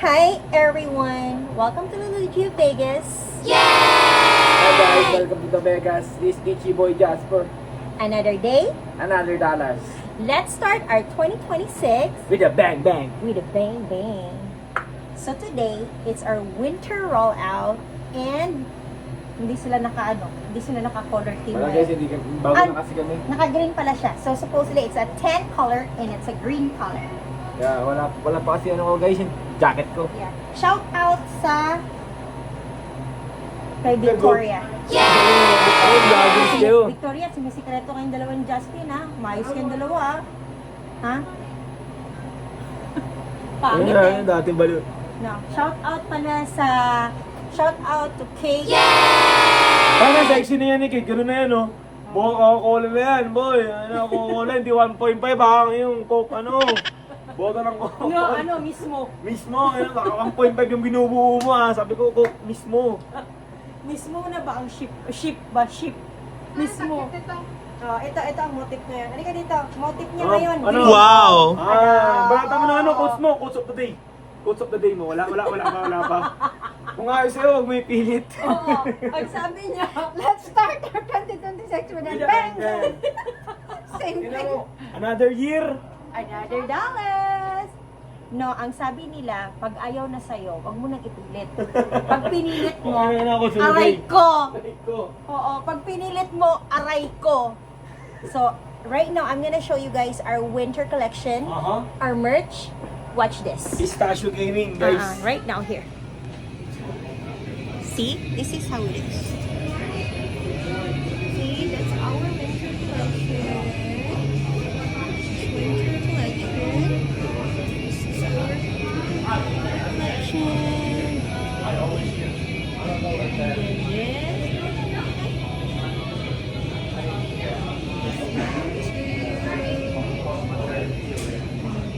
Hi everyone! Welcome to Lulu Vegas. Hi guys, welcome to the Vegas. This is Itchy Boy Jasper. Another day. Another dollars. Let's start our 2026 With a bang bang. with a bang bang. So today, it's our winter rollout and hindi sila naka-color team. Wala guys, hindi bago Ah, na kasi kami. Naka-green pala siya. So supposedly, it's a tan color and it's a green color. Yeah, wala pa kasi ano ko guys, yung jacket ko. Yeah. Shout out sa kay Victoria. Oh, lagos kayo. Victoria, sinisikreto kayong dalawang Justin, ha? Maayos kayong dalawa, ha? Ha? Pangit eh. Dati balo. No. Shout out to Kate. Parang sexy na yan eh, kid. Ganun na yan, oh. Buong Coca-Cola na yan, boy. Ano, Coca-Cola, hindi 1.5, baka yung Coke, ano. Boto ng Coke. No, mismo. Mismo, ano, baka 1.5 yung binubuo mo, ah. Sabi ko, Coke, mismo. Mismo na ba ang ship? Ship ba? Ship. Mismo. Oh, ito ang motif na yan. Halika dito. Motif niya ngayon. Ano? Green. Wow! Balata mo na ano, quotes mo, quotes of the day. Quotes of the day mo, wala pa. Kung ayos sa'yo, huwag mo ipilit. Oo. Ang sabi niya, let's start our 2026 with a bang! Same Tingnan thing. mo, another year. Another dollars! No, ang sabi nila, pag ayaw na sa'yo, wag mo nang ipilit. Pag pinilit mo, Ano na ako, sunod aray day. ko! Aray ko. Oo, pag pinilit mo, aray ko! So, right now, I'm gonna show you guys our winter collection, our merch. Watch this. Pistachio gaming, guys. Right now, here. See? This is how it is. See? That's our winter collection. Winter collection. This is our collection.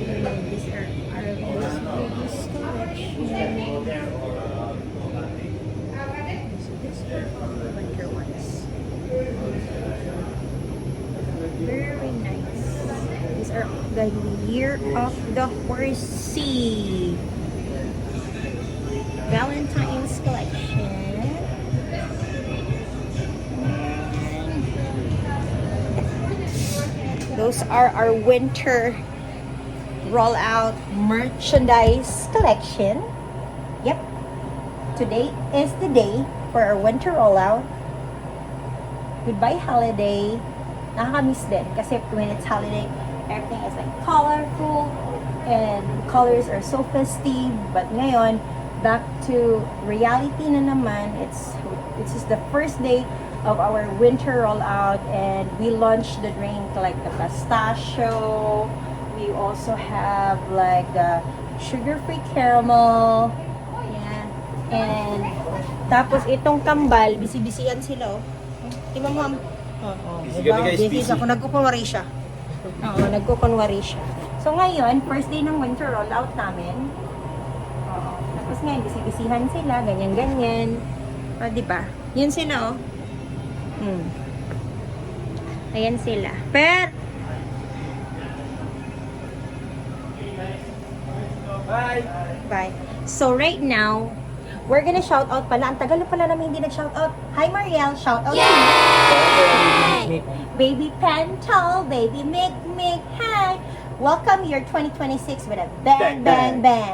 And then this. These are our most collection. Winter ones. Very nice. These are the year of the horsey. Valentine's collection. Those are our winter rollout merchandise collection. Yep. Today is the day for our winter rollout. Goodbye holiday. Nakakamiss din kasi when it's holiday, everything is like colorful and colors are so festive. But ngayon, back to reality na naman. This is the first day of our winter rollout and we launched the drink like the pistachio. We also have like the sugar-free caramel. Yan. And tapos itong kambal, bisi-bisian sila, oh. Diba, ma'am? Busy kami, guys, busy. Ako, nagkukunwari siya. Oo, nagkukunwari siya. So ngayon, first day ng winter rollout namin. Oo. Tapos ngayon, bisi-bisihan sila, ganyan-ganyan. O, diba? Yun sila, oh. Ayan sila. Bye. Bye. So right now, we're gonna shout out pala. Ang tagal na pala namin hindi nag-shout out. Hi Mariel, shout out to you. Baby Pental, baby Mick, hi. Welcome your 2026 with a bang, bang, bang.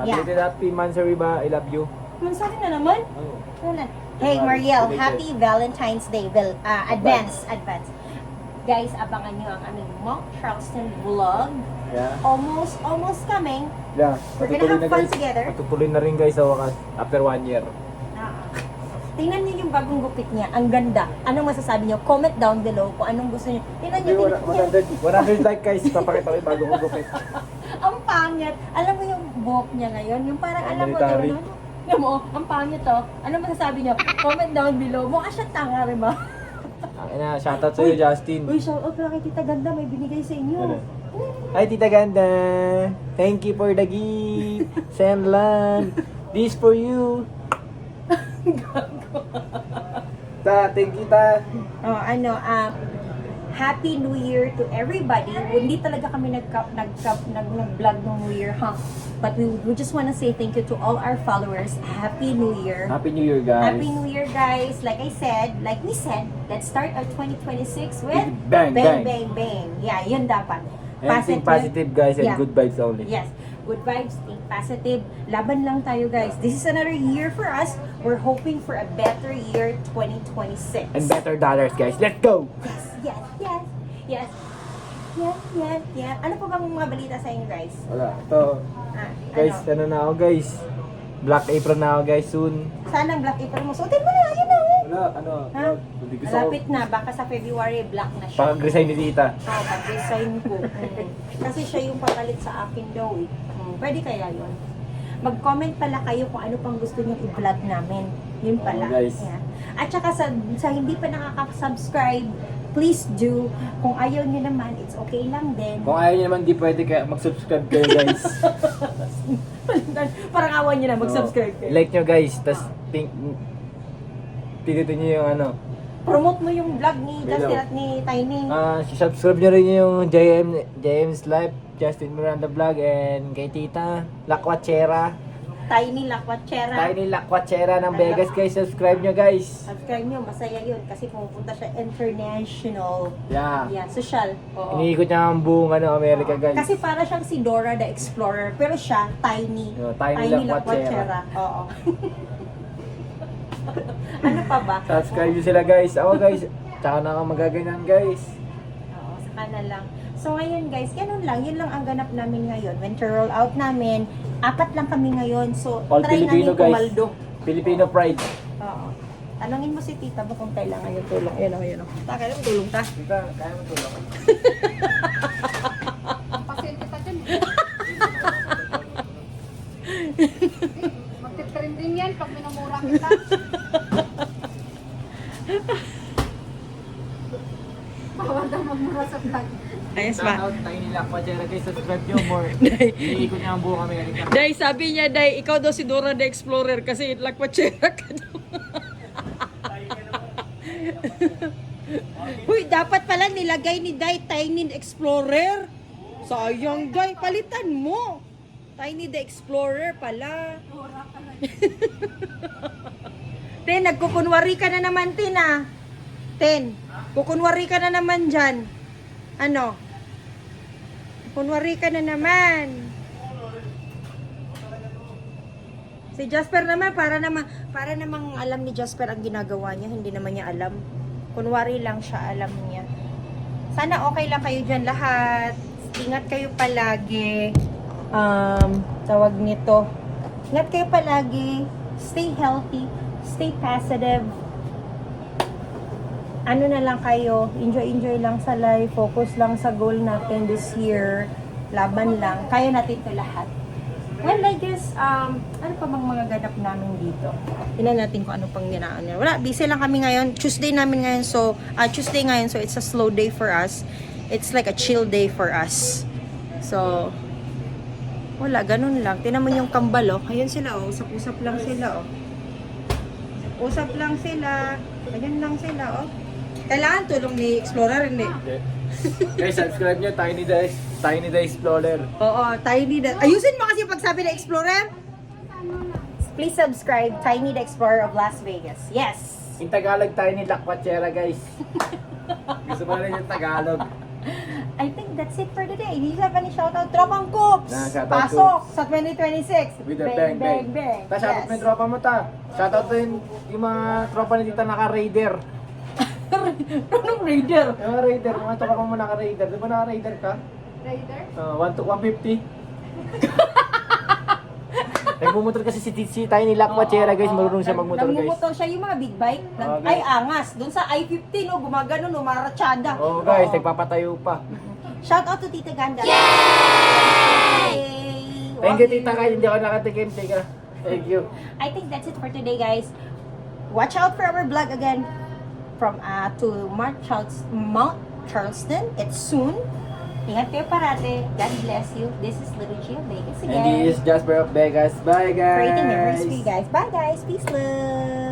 Yeah. Happy Mansari ba? I love you. Mansari na naman? Oh. Wala. Hey Mariel, Belated. happy Valentine's Day. Advance. Guys, abangan nyo ang aming Monk Charleston vlog. Yeah. Almost coming. Yeah. We're gonna have fun together. Matutuloy na rin guys sa wakas after 1 year. Tingnan niyo yung bagong gupit niya. Ang ganda. Anong masasabi niyo? Comment down below kung anong gusto niyo. Tingnan niyo. 100 like guys, papakita ko yung bago ko gupit. Ang pangit. Alam mo yung buhok niya ngayon? Yung parang alam mo Military. yun. Alam mo, ang pangit to. Ano masasabi niyo? Comment down below. Mukha siya tanga rin ba? Shoutout sa'yo, Justin. Uy, shout out pala kay Tita Ganda. May binigay sa inyo. Ano? Hi, Tita Ganda. Thank you for the gift. Senlan. This for you. Thank you, ta. Happy New Year to everybody. Hindi talaga kami nag-vlog ng New Year, ha? But we just want to say thank you to all our followers. Happy New Year. Happy New Year, guys. Happy New Year, guys. Like we said, let's start our 2026 with Bang, bang. bang, bang. Yeah, yun dapat. And think positive, guys, and Yeah. good vibes only. Yes. Good vibes, think positive. Laban lang tayo, guys. This is another year for us. We're hoping for a better year 2026. And better dollars, guys. Let's go! Yes, yes, yes, yes. Yes, yes, yes. Ano po bang mga balita sa inyo, guys? Wala. Ito, guys, Ano? ano na ako, guys? Black apron na ako, guys, soon. Saan ang black apron mo? Suotin mo na, yun na. Wala, ano? Ha? Hindi gusto ko. Malapit na, baka sa February, black na siya. Pag-resign ni tita. Oo, pag-resign ko. Kasi siya yung papalit sa akin daw eh. Pwede kaya yun? Mag-comment pala kayo kung ano pang gusto nyo i-vlog namin. Yun pala. Oo, guys. Yeah. At saka sa hindi pa nakaka-subscribe, please do. Kung ayaw nyo naman, it's okay lang din. Kung ayaw niyo naman, di pwede kaya mag-subscribe kayo, guys. Parang awan nyo na, mag-subscribe kayo. Like nyo, guys. Tapos, tinutin nyo yung ano. Promote mo yung vlog ni Justin Hello. at ni Tiny. Subscribe nyo rin yung JM's Life, Justin Miranda Vlog, and kay Tita, Lakwachera. Tiny Lakwachera. Tiny Lakwachera ng Vegas, guys. Subscribe nyo, guys. Subscribe nyo, masaya yun. Kasi pumupunta siya international. Yeah. Yeah, social. Oo. Iniikot niya ang buong America, guys. Kasi para siyang si Dora the Explorer, pero siya, Tiny. Tiny Lakwachera. Oo. Ano pa ba? Subscribe nyo sila, guys. Ako, guys. Tsaka na ako magaganyan, guys. Oo, saka na lang. So ngayon guys, ganun lang. Yun lang ang ganap namin ngayon. Winter roll out namin. 4 lang kami ngayon. So, All try Filipino, namin guys. kumaldo. Filipino pride. Oo. Tanungin mo si tita mo kung kailangan yung tulong. Ayun o, ayun o. Ta, kailangan mo tulong ta? Tita, kaya mo tulong. Pasyente pa dyan. Magte-trending yan pag minamura kita. Bawal daw magmura sa vlog. Ayos Shoutout Tiny Lakwachera, guys. Subscribe nyo more. Iniikot niya ang buong America. Day, sabi niya, Day, ikaw daw si Dora the Explorer kasi lakwachera ka daw. Uy, dapat pala nilagay ni Day Tiny the Explorer. Sayang, Day, palitan mo. Tiny the Explorer pala. Ten, nagkukunwari ka na naman, Tin, ah. Ten, kukunwari ka na naman dyan. Ano? Kunwari ka na naman. Si Jasper naman, para namang alam ni Jasper ang ginagawa niya. Hindi naman niya alam. Kunwari lang siya, alam niya. Sana okay lang kayo dyan lahat. Ingat kayo palagi. Tawag nito. Ingat kayo palagi. Stay healthy. Stay positive. Ano na lang kayo, enjoy lang sa life, focus lang sa goal natin this year, laban lang, kaya natin to lahat. Well, I guess, ano pa bang mga ganap namin dito? Tingnan natin kung ano pang ninaan nila. Wala, busy lang kami ngayon, Tuesday namin ngayon, so, it's a slow day for us. It's like a chill day for us. So, wala, ganun lang. Tingnan mo yung kambal, oh. Ayun sila, oh. Usap-usap lang sila, oh. Usap lang sila. Ayun lang sila, oh. Kailangan tulong ni Explorer, hindi? Guys, subscribe nyo. Tiny the Explorer. Oo, Tiny the... Ayusin mo kasi pagsabi ng Explorer. Please subscribe, Tiny the Explorer of Las Vegas. Yes! In Tagalog, Tiny Lakwachera, guys. Gusto mo rin yung Tagalog. I think that's it for today. Hindi sa pa ni shoutout Tropang Coops. Shoutout Pasok sa 2026. With the bang, bang. Ta, shoutout mo yung tropa mo, ta. Shoutout din yung mga tropa ni Tita naka-raider. Anong Raider? Yung mga raider, mga tropa mo naka-raider. Di ba naka-raider ka? Rider? 150. Nagmumotor kasi si Tiny Lakwachera, guys. Marunong siya magmotor, guys. Nagmumotor siya yung mga big bike. Okay. Ay, angas. Doon sa I-15, gumagano, maratsada. Oo, guys. Nagpapatayo pa. Shout out to Tita Ganda. Yay! Thank you, Tita, kahit hindi ako nakatikim. Teka. Thank you. I think that's it for today, guys. Watch out for our vlog again from to Mount Charleston. It's soon. Ingat kayo parate. God bless you. This is Little Gio Vegas again. And this is Jasper of Vegas. Bye, guys. Creating memories for you guys. Bye, guys. Peace, love.